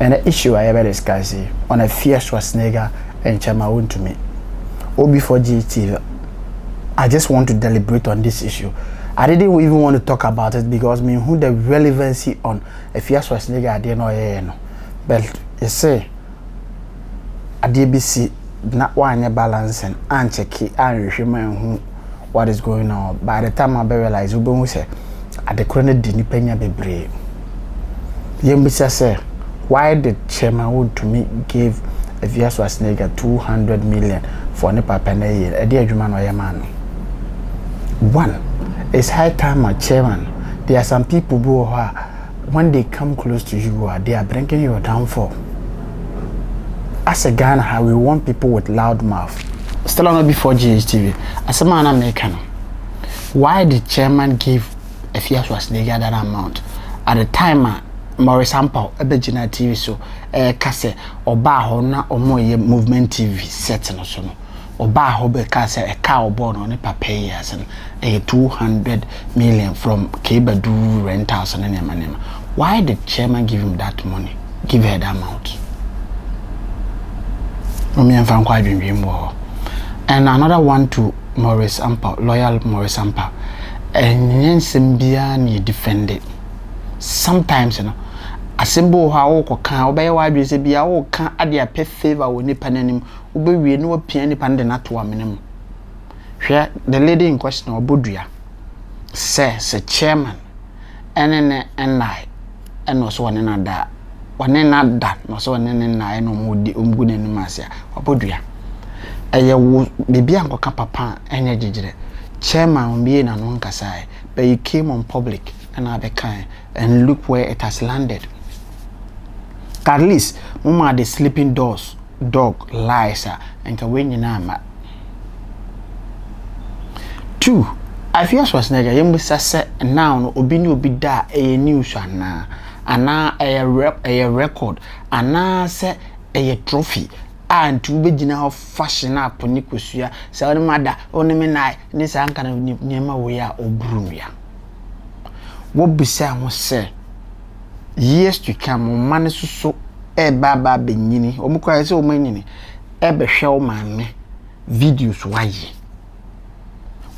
And the issue I ever discussed on Afia Schwarniger and Chama to me. Before GTV, I just want to deliberate on this issue. I didn't even want to talk about it because I mean who the relevancy on Afia Schwarniger I didn't know. But you say at DBC not one balance and check it and who what is going on. By the time I realize we say at the corner didn't pay me be Yembisa say why did Chairman Wood to me give Afia Schwarniger 200 million for Nipa Penay a dear human or man? One, it's high time a chairman. There are some people who are when they come close to you, they are bringing your downfall. As a Ghana, we want people with loud mouth. Still on before GHTV. As a man American, why did chairman give Afia Schwarniger that amount at the time? More sample Abegina TV so kase oba ho na omoye movement TV set no so no oba ho be kase e ka obo no ne papa years no 200 million from Kebadu rentals and nema. Why did chairman give him that money? Give her that amount. And another one to Maurice Ampa, loyal Maurice Ampa. And Yensimbia ni defended. Sometimes you know a symbol how can obey why you say be a can add your pet favor with nipanim ube we no piany pandana to a minimum. Share the lady in question or Budria says a chairman and I and also one another no so one and I no mood the good and masia or Budria. A year would be bianco papa and a chairman being an uncasai, but you came on public and other kind and look where it has landed. At least mama the sleeping dog lies and can win your 2 Afia Schwarniger yembusa se now obi ni obi da a news ana a record ana se a trophy and to be gina fashion up ni kosua se oni mada oni me nai ni sa anka na niema we a obrumia wo bisa ho se years to come man so e baba benyini omukwa se o manyini e behwe o maame videos waye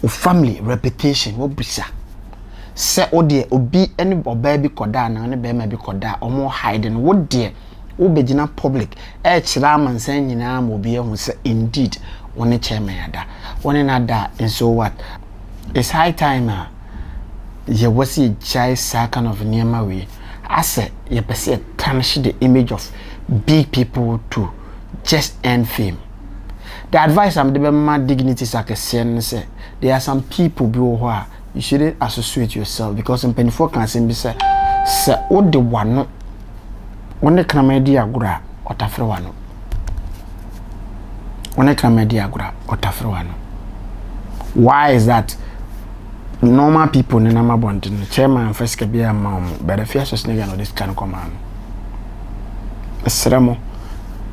o family reputation wo bisa se o de obi eni oba bi koda na ne be ma bi koda omo hiding wo de wo begina public e kira amansan nyina ma obi ehun se indeed woni chairman ada woni na da and so what it's high time ye wasi jai sa kind of niema we ase ye pese tarnish the image of big people to just earn fame. The advice I'm the man dignity say there are some people who are you shouldn't associate yourself because in penny4 can say what the one when the comedy agura or tafrewano when the comedy agura or tafrewano. Why is that? Normal people in nama bontin chairman first can be a mom but the Afia Schwarniger no this can come on Esremo.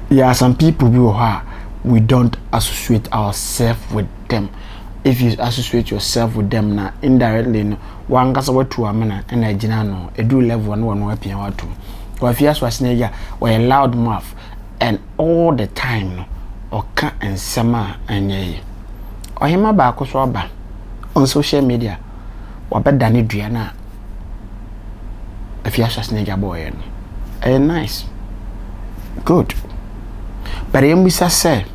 There are some people who are we don't associate ourselves with them. If you associate yourself with them now indirectly no one gasa what to amena and I no a do level one weapon or two. But Afia Schwarniger or a loud mouth and all the time no or can and summer and ye or him about swaba on social media or better than Adriana Afia Schwarniger boy and nice good but him we say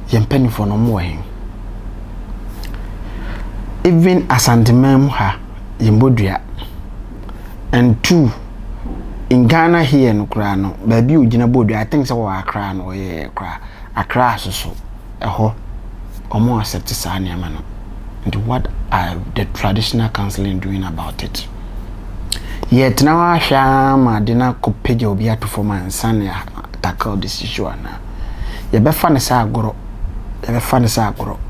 yem penny for no more even as antimem ha yembodua and 2 in Ghana here no kra no baby ugina bodua I think say wa akra no ye kra akra so eho omo accept sa na no. And what are the traditional counseling doing about it? Yet now I shall my dinner could pay your beer performance and tackle this issue now. You be funny sa goro. You be funny sa goro.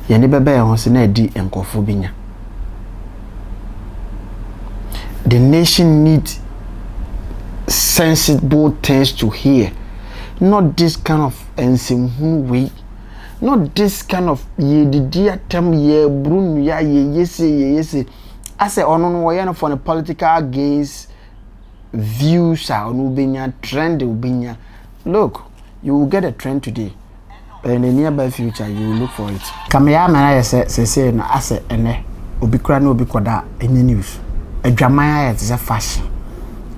You never bear on Senedi and Kofubinia. The nation needs sensible things to hear, not this kind of ensim way. Not this kind of ye the dear term ye brun ya ye yes. I say on for the political gains views are on ubenya trend ubenya. Look, you will get a trend today. In the nearby future, you will look for it. Kamaya man, say no, I say ene obikura no obikoda any news. A dramaya is a fashion.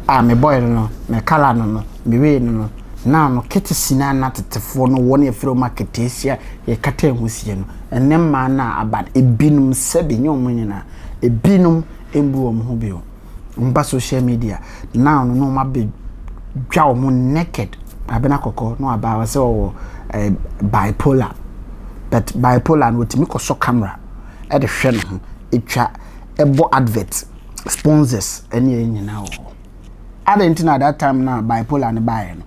Ah, me boy no, me color no, me way no. Now no kete sina na tetefo no won e fro market esia ye kata ehusie no. Ene man na abad ebinum sebe nyom nyina. Ebinum embu om ho bio. Mba social media. Now no ma be dwa om naked. Abena koko no aba wa se wo bipolar. But bipolar no timi koso camera. E de hwe no etwa ebo advert sponsors ene nyina wo. Adentina at that time now bipolar and buy no.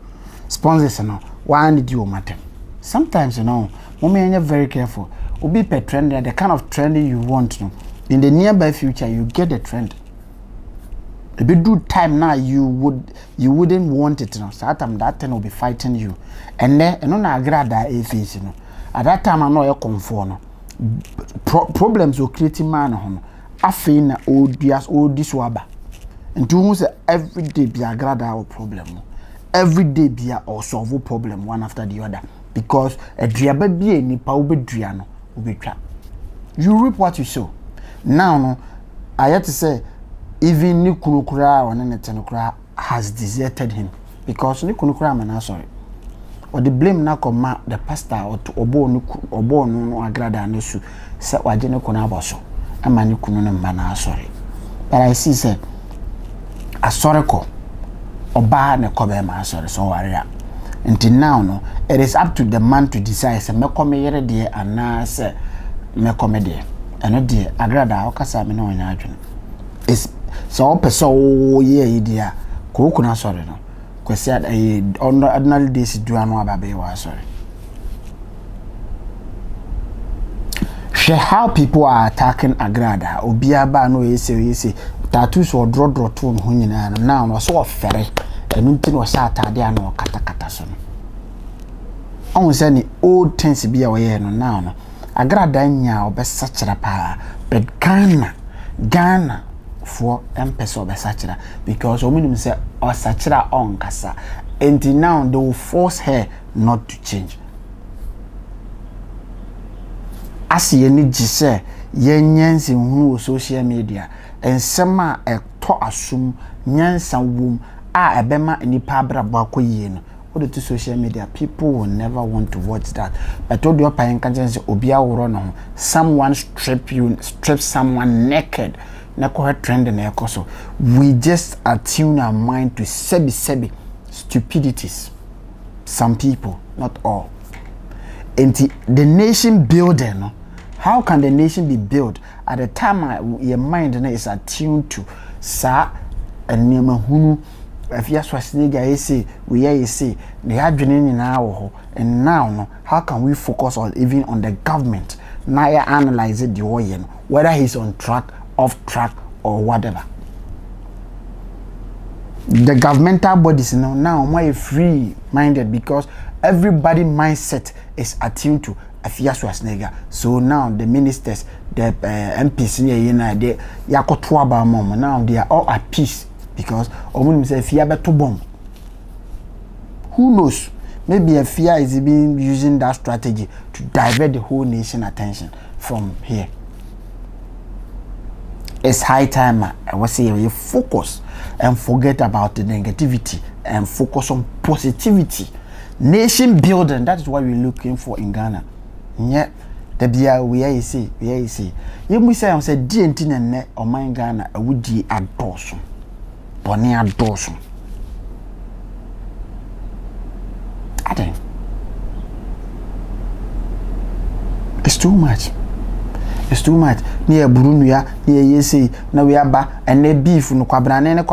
Sponsors no why did you matter? Sometimes you know, mommy are very careful. Obi per trend the kind of trend you want no. In the nearby future you get the trend. If you do time now you wouldn't want it no. So that time will be fighting you. And then no na Agradaa face no. At that time I know you comfort no. Problems will create man no. Afia na old this waba. And to say every day be Agradaa problem. Every day be or solve a problem one after the other. Because a driaba be ni pa ube driano ube trap. You reap what you sow. Now no, I have to say even Nikunukura or Nenetanukura has deserted him. Because Nikunukura man sorry. Or the blame na come the pastor or to obo no Agradaa nesu say wajene kuna baso. Ama Nikunu man sorry. But I see say asoreko oba ne kobe ma sorry so warrior until now no it is up to the man to decide say me come yere de ana say me come de eno de Agradaa okasa me no nya adwene is so person ye dia ko kuna sorry no kwesi on ordinary days do anu ababe wa sorry. Share how people are attacking Agradaa obiaba no yese tattoos or draw to ho nyina no now no so ofere enu nti no sha atade ana kata so no on say ni old things bia we no now no Agradaa nya obesa kira pa but Ghana for empesa obesa kira because omunim say osakira on kasa and now they will force her not to change. As ye ni gise ye nyansi hu social media ensema to asum nyansa wom a ebema nipa brabo akoyie no what to social media people will never want to watch that but all the open cancer obi aworo no someone strip someone naked na ko trend na ekoso we just attune our mind to sebi stupidities. Some people, not all. And the nation building no. How can the nation be built at the time your mind is attuned to sa and hunu Afia Schwarniger say we say they are dreaming now and now no how can we focus on even on the government now analyze it the way whether he's on track off track or whatever. The governmental bodies now more free minded because everybody mindset is attuned to Afia Schwarniger. So now the ministers, the MPs they yakoto about mom now they are all at peace because omunim say Afia beto bomb. Who knows? Maybe Afia is being using that strategy to divert the whole nation attention from here. It's high time I was saying you focus and forget about the negativity and focus on positivity. Nation building, that is what we're looking for in Ghana. Yeah, the bia we say. You must say DNT and or my Ghana would be adorson. Bonnie adorson. I think it's too much. It's too much. Near Burunuya, near Yesi, now we are back, and they beef no quabrane, and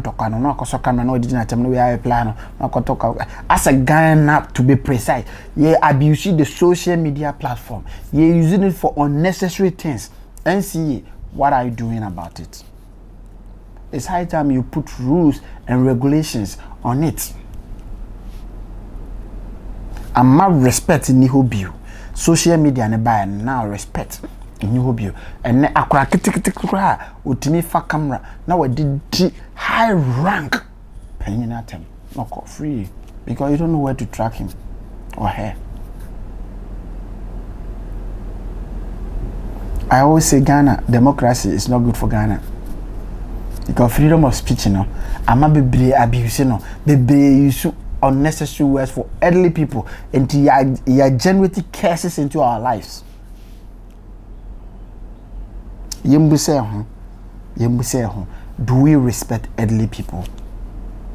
tocano, no cosocano, no didn't attempt we are a plan, no cotoca. As a Ghana to be precise, ye abuse the social media platform, ye using it for unnecessary things, and see what are you doing about it. It's high time you put rules and regulations on it. I'm not respecting Nihobiu. Social media and buy now respect. You hope you and akura kitikiti utimi fa camera now we did high rank penny at him. Not free. Because you don't know where to track him or her. I always say Ghana, democracy is not good for Ghana. Because freedom of speech, I'm a baby abuse, baby use unnecessary words for elderly people, and you're generating curses into our lives. Do we respect elderly people?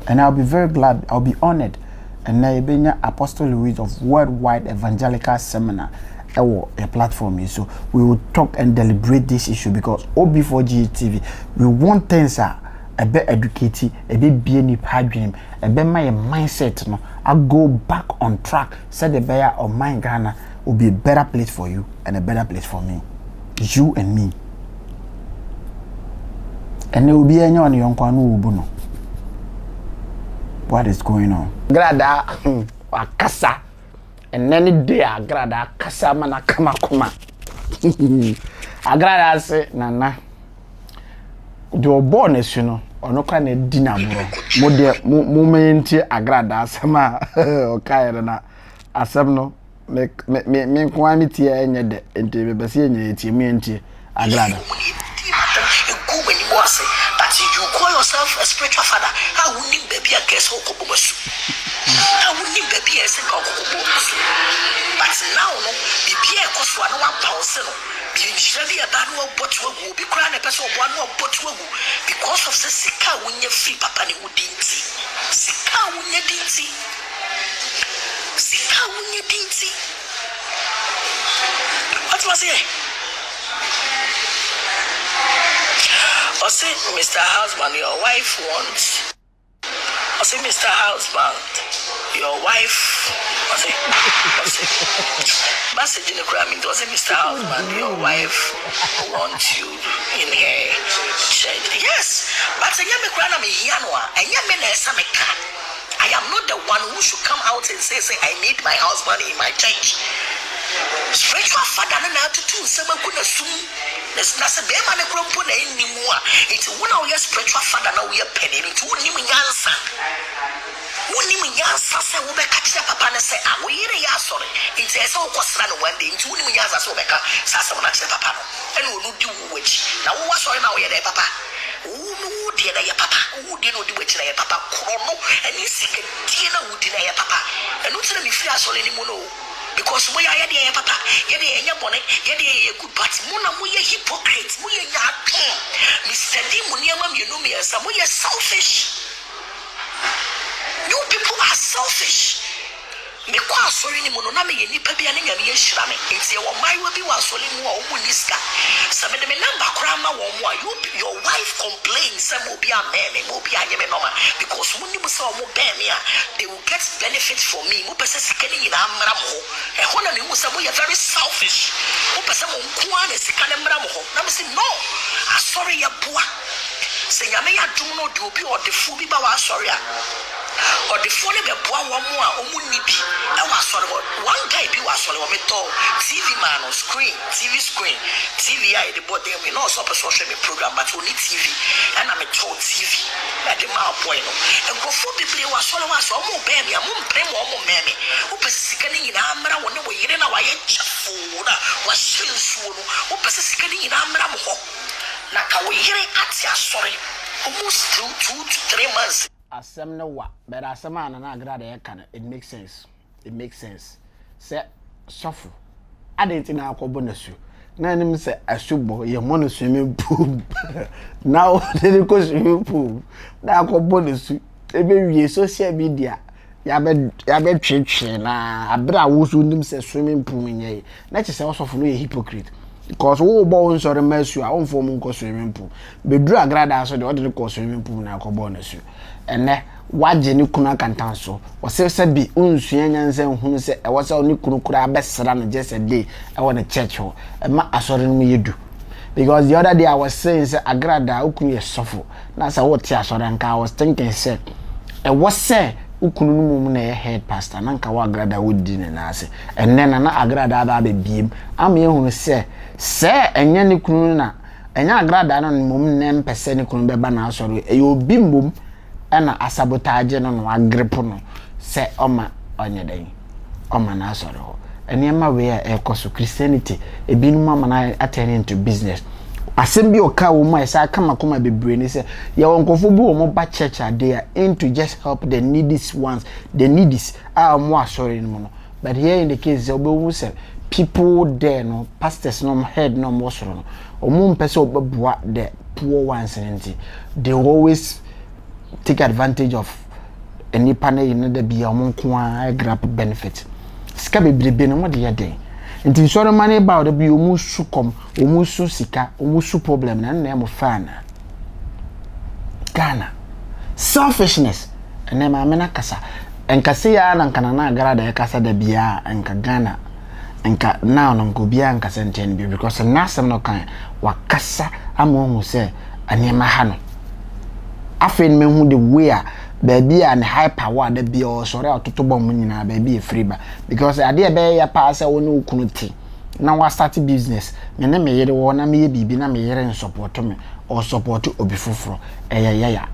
And I'll be very glad, I'll be honored, and now be Apostle Louis of Worldwide Evangelical Seminar. A platform, so we will talk and deliberate this issue because before GTV, we want things a bit educated, a bit being dream, a bit my mindset. I go back on track. Said the better of my Ghana will be a better place for you and a better place for me, you and me. And there will be any on young Kwanu. What is going on? Grada, Akasa. And any day Agradaa kasama na kama kuma. Agradaa say nana. Do bonus ono kwa na dina bro. Mo de mo menti Agradaa sama okay na asem no me kwa mi tie enye de enti be bese enye tie mi enti Agradaa. But you call yourself a spiritual father. How would you baby a guess who could how would you baby a single but now no be a cost one pound be usually a bad one but will be crying a person one more but because of the sika when you free papa ni udinti sika when you dinti sika when you dinti what was it? I say, Mr. Husband, your wife wants. I say, Mr. Husband, your wife. I say, message in the crowd. I say, Mr. Husband, your wife wants you in her shed. Yes, but I am a grand Amianwa. I am I am not the one who should come out and say, I need my husband in my church. Spiritual father na to do some kuna sum. There's nothing be man krompo na animu a. It's one of your spiritual father na we are penny. It won't nim nyansa. Won't nim nyansa say we be catch papa na say ah we here ya sorry. It's say so kwasra no one day. It won't nim nyansa so be ka sasa na che papa no. And we no di wo wachi. Na wo sorry na we there papa. Who did na ya papa? Who did no di wachi na ya papa? Krono and you see the na wo di na ya papa. And no tell me free asole ni mo no. Because we are here, papa, you're bonnet, you're good, but Mona, we are hypocrites, we are not. Mr. Dimuniam, you know me as some way selfish. You people are selfish. Because sorry, Monami, and Nipabian and Yeshami, it's your my will be was only more Wuniska. Some of the number crama or your wife complains, some will be a man, and will be a Yemenoma, because when you saw more Bamia, they will get benefits for me. Who possesses Kenny in Amramo, and Honor, you must be very selfish. Who possesses Kwan is Canamramo. Now, say no, I'm sorry, your boy. Say, I may do not do or the Fubi Bawa, sorry. Or the phone be boa one more omunibi. I was sort of one guy be was sort of TV man on screen, TV screen, TV I the body we know so social media program, but only TV. And I'm a told TV. At the mouth point. And go for people was sort of was more baby, a moon pay more mammy. Who persisting in Amra when we in our food was still soon. Who persisting in Amra ho. Naka we hear it at ya sorry. Almost 2 to 3 months. Asem no wa, but asem na Agradaa can it makes sense. It makes sense. Say suffer. I didn't na akobo na su. Na nim say asubo ye mo no swimming pool. Now they go swimming pool. Na akobo na su. Ebe wie social media. Ya be twetwe na abra wo so nim say swimming pool nye. Na che say osofo no ye hypocrite. Because wo bo nsori masu a onfo mu nko swimming pool. Bedru Agradaa so de odere ko swimming pool na akobo na su. Ene waje ni kunu akantan so wose bi unsua nyanse hunu se e wose oni kunu kura abesra no just a day e won church ho e ma asori no yedu because the other day I was saying say Agradaa ukunu ye sofo na say what asori nka I was thinking say e wose ukunu no mum na ye head pastor na nka wa Agradaa wodi ne na ase enne na Agradaa ba be biem am ye hunu se enye ni kunu na enya Agradaa no mum ne mpese ni kunu be ba na asori e obi mbom ana asabotage no no agrip no se oma onye den oma na asore ho enema we a ekoso Christianity ebinum ama na attend into business asem bi oka wo ma esa kama koma bebre ni se ye wonkofo bi wo mo ba church ade into just help the needy ones the needies mo asore no no but here in the case obewu se people there no pastors no head no mo soro no omo mpese obeboa the poor ones nti they always take advantage of any panel in the be among grab benefit. Ska bebrebe no de yede. Nti soro money about the be omusu kom, omusu sika, omusu problem na na mo fana. Ghana. Selfishness. Ene ma me na kasa. Enkase ya na nkana na Agradaa ya kasa da bia enka Ghana. Enka now no go bia enka senten bi because na asem no kan wakasa amohu se anema ha no. Afin me hu the way baby and high power da bia o sore atoto bom nyina baby e free ba because ade e be ya pa se woni ukunuti na wa start business me na me yere wo na me ye bibi na me yere support me or support obi foforo eya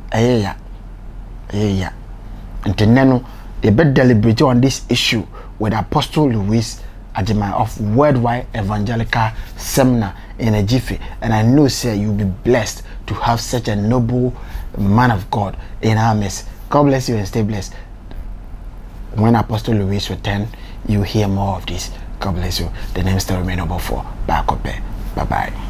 nteneno e be deliberate on this issue with Apostle Louis Ajima of Worldwide Evangelical Seminar in a jiffy, and I know say you'll be blessed to have such a noble man of God in our midst. God bless you and stay blessed. When Apostle Louis return, you hear more of this. God bless you. The name still remain number 4. Back up there. Bye bye.